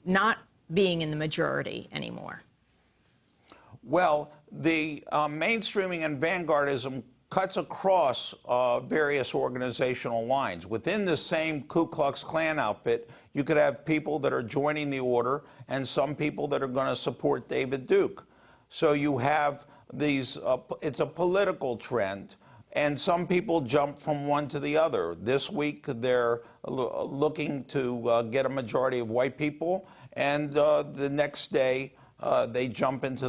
not being in the majority anymore? Well, the mainstreaming and vanguardism cuts across various organizational lines. Within the same Ku Klux Klan outfit, you could have people that are joining the order and some people that are going to support David Duke. So you have these, it's a political trend, and some people jump from one to the other. This week, they're looking to get a majority of white people, and the next day, they jump into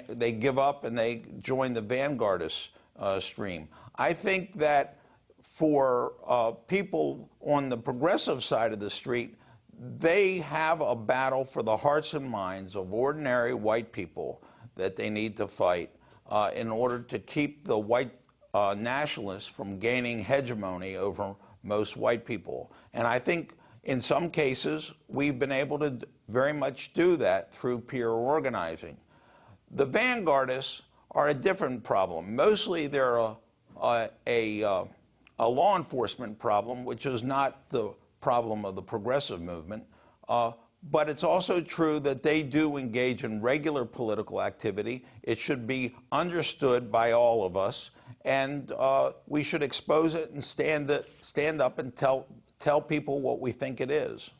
they give up and they join the vanguardist stream. I think that for people on the progressive side of the street, they have a battle for the hearts and minds of ordinary white people that they need to fight in order to keep the white nationalists from gaining hegemony over most white people. And I think in some cases, we've been able to very much do that through peer organizing. The vanguardists are a different problem. Mostly they're a law enforcement problem, which is not the problem of the progressive movement. But it's also true that they do engage in regular political activity. It should be understood by all of us, and we should expose it and stand up and tell people what we think it is.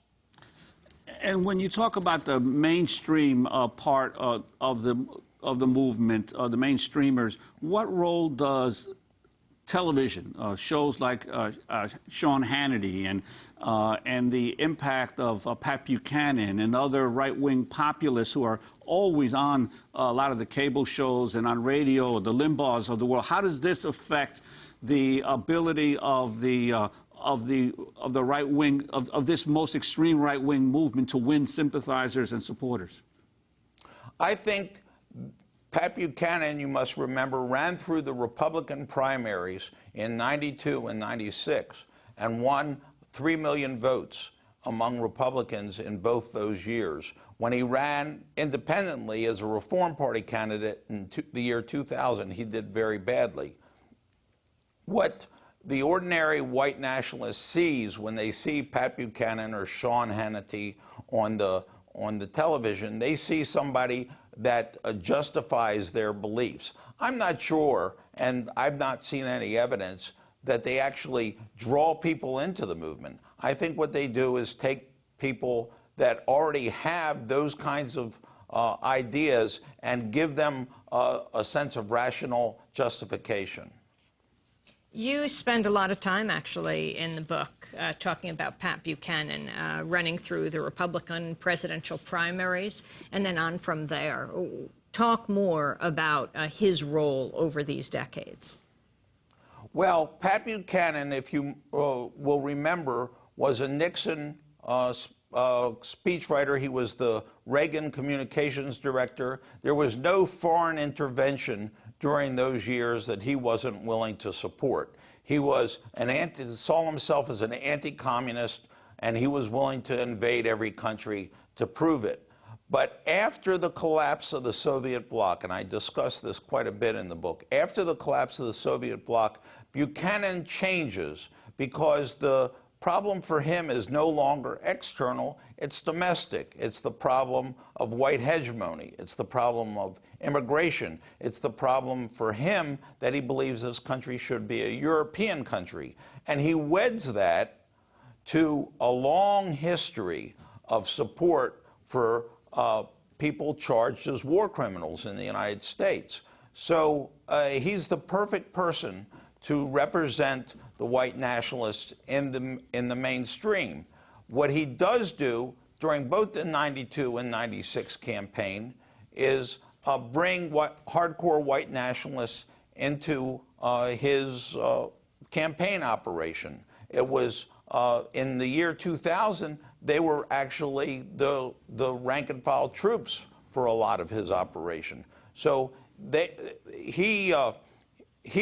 And when you talk about the mainstream part of the movement, the mainstreamers, what role does television, shows like Sean Hannity and the impact of Pat Buchanan and other right-wing populists who are always on a lot of the cable shows and on radio, the Limbaughs of the world, how does this affect the ability of the right wing, of this most extreme right wing movement to win sympathizers and supporters? I think Pat Buchanan, you must remember, ran through the Republican primaries in '92 and '96 and won 3 million votes among Republicans in both those years. When he ran independently as a Reform Party candidate in the year 2000, he did very badly. What the ordinary white nationalist sees when they see Pat Buchanan or Sean Hannity on the television, they see somebody that justifies their beliefs. I'm not sure, and I've not seen any evidence, that they actually draw people into the movement. I think what they do is take people that already have those kinds of ideas and give them a sense of rational justification. You spend a lot of time, actually, in the book talking about Pat Buchanan running through the Republican presidential primaries and then on from there. Talk more about his role over these decades. Well, Pat Buchanan, if you will remember, was a Nixon speechwriter. He was the Reagan communications director. There was no foreign intervention during those years that he wasn't willing to support. He was saw himself as an anti-communist, and he was willing to invade every country to prove it. But after the collapse of the Soviet bloc, and I discuss this quite a bit in the book, after the collapse of the Soviet bloc, Buchanan changes because the problem for him is no longer external, it's domestic. It's the problem of white hegemony. It's the problem of immigration. It's the problem for him that he believes this country should be a European country. And he weds that to a long history of support for people charged as war criminals in the United States. So he's the perfect person to represent the white nationalists in the mainstream. What he does do during both the '92 and '96 campaign is bring hardcore white nationalists into his campaign operation. It was in the year 2000, they were actually the rank and file troops for a lot of his operation. So he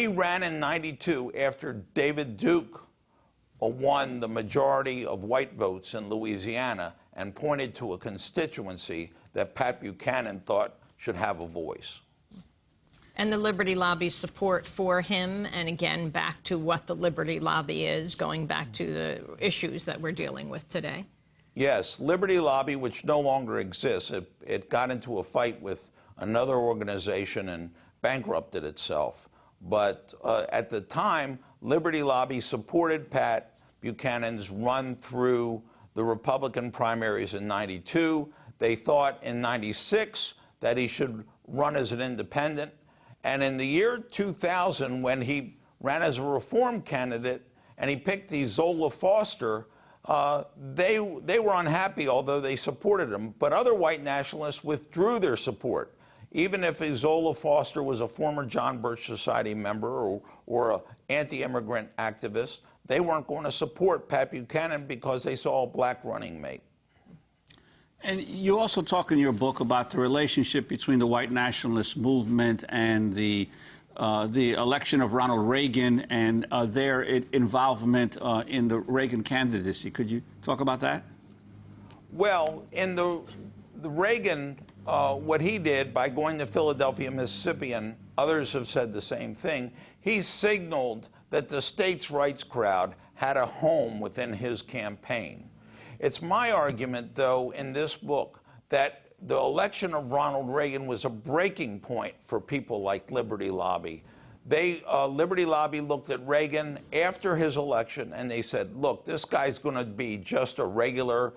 ran in '92 after David Duke won the majority of white votes in Louisiana and pointed to a constituency that Pat Buchanan thought should have a voice. And the Liberty Lobby's support for him, and again, back to what the Liberty Lobby is, going back to the issues that we're dealing with today. Yes, Liberty Lobby, which no longer exists, it got into a fight with another organization and bankrupted itself. But at the time, Liberty Lobby supported Pat Buchanan's run through the Republican primaries in '92. They thought in '96 that he should run as an independent. And in the year 2000, when he ran as a reform candidate and he picked Izola Foster, they were unhappy, although they supported him. But other white nationalists withdrew their support. Even if Izola Foster was a former John Birch Society member or an anti-immigrant activist, they weren't going to support Pat Buchanan because they saw a black running mate. And you also talk in your book about the relationship between the White Nationalist Movement and the election of Ronald Reagan and their involvement in the Reagan candidacy. Could you talk about that? Well, in the Reagan, what he did by going to Philadelphia, Mississippi, and others have said the same thing, he signaled that the states' rights crowd had a home within his campaign. It's my argument, though, in this book, that the election of Ronald Reagan was a breaking point for people like Liberty Lobby. Liberty Lobby looked at Reagan after his election and they said, look, this guy's going to be just a regular,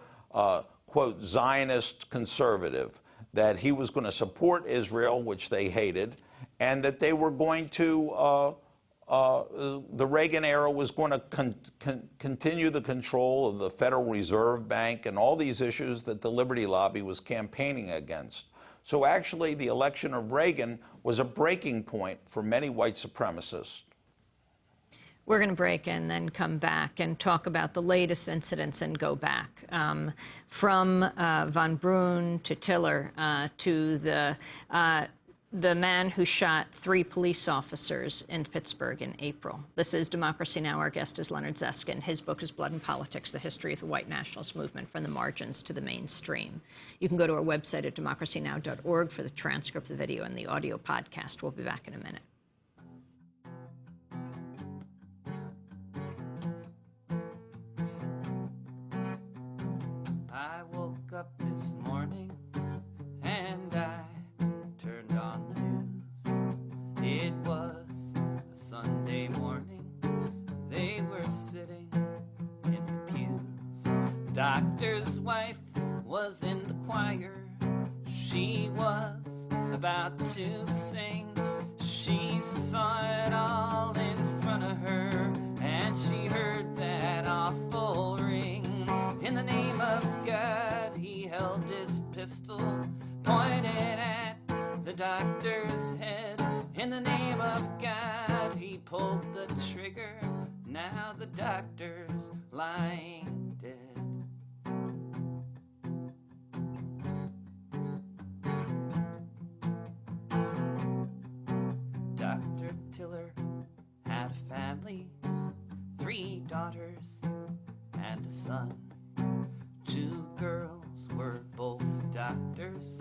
quote, Zionist conservative, that he was going to support Israel, which they hated, and that they were going to, the Reagan era was going to continue the control of the Federal Reserve Bank and all these issues that the Liberty Lobby was campaigning against. So actually, the election of Reagan was a breaking point for many white supremacists. We're going to break and then come back and talk about the latest incidents and go back from von Brunn to Tiller to the man who shot 3 police officers in Pittsburgh in April. This is Democracy Now! Our guest is Leonard Zeskind. His book is Blood and Politics, The History of the White Nationalist Movement from the Margins to the Mainstream. You can go to our website at democracynow.org for the transcript, the video, and the audio podcast. We'll be back in a minute. I woke up this morning and I turned on the news. It was a Sunday morning. They were sitting in the pews. The doctor's wife was in the choir. She was about to sing. She saw it all in front of her, and she heard that awful ring. In the name of God, he held his pistol, pointed at the doctor's head. In the name of God, he pulled the trigger. Now the doctor's lying dead. Dr. Tiller had a family, 3 daughters and a son. 2 girls were both doctors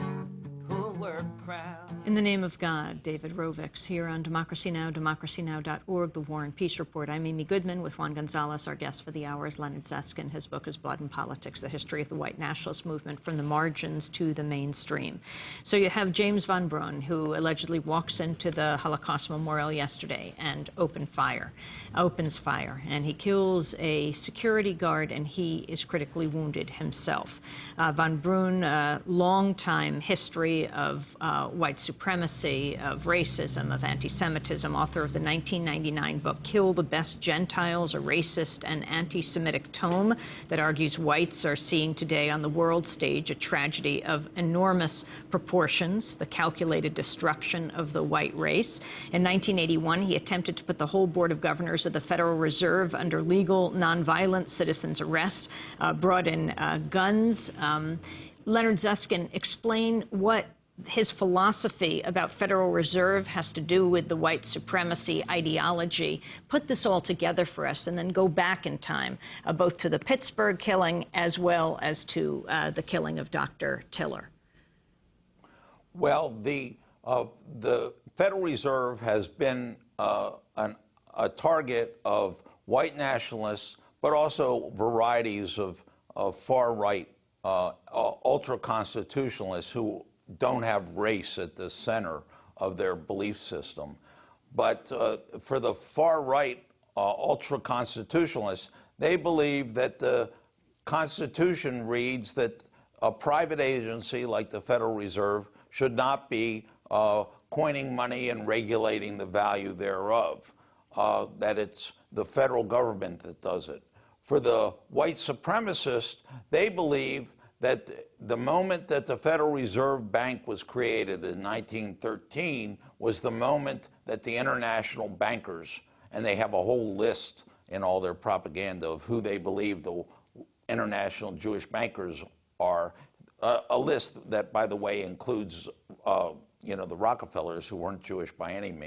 who were proud. In the name of God, David Rovics, here on Democracy Now!, democracynow.org, The War and Peace Report. I'm Amy Goodman with Juan Gonzalez. Our guest for the hour is Leonard Zeskind. His book is Blood and Politics, The History of the White Nationalist Movement from the Margins to the Mainstream. So you have James von Brunn, who allegedly walks into the Holocaust Memorial yesterday and opens fire, and he kills a security guard, and he is critically wounded himself. Von Brunn, long-time history of white supremacy, of racism, of anti-Semitism, author of the 1999 book Kill the Best Gentiles, a racist and anti-Semitic tome that argues whites are seeing today on the world stage a tragedy of enormous proportions, the calculated destruction of the white race. In 1981, he attempted to put the whole Board of Governors of the Federal Reserve under legal nonviolent citizens' arrest, brought in guns. Leonard Zeskind, explain what his philosophy about Federal Reserve has to do with the white supremacy ideology. Put this all together for us and then go back in time, both to the Pittsburgh killing as well as to the killing of Dr. Tiller. Well, the Federal Reserve has been a target of white nationalists, but also varieties of of far-right ultra-constitutionalists who don't have race at the center of their belief system. But for the far-right ultra-constitutionalists, they believe that the Constitution reads that a private agency like the Federal Reserve should not be coining money and regulating the value thereof, that it's the federal government that does it. For the white supremacists, they believe that the moment that the Federal Reserve Bank was created in 1913 was the moment that the international bankers, and they have a whole list in all their propaganda of who they believe the international Jewish bankers are, a list that, by the way, includes the Rockefellers, who weren't Jewish by any means.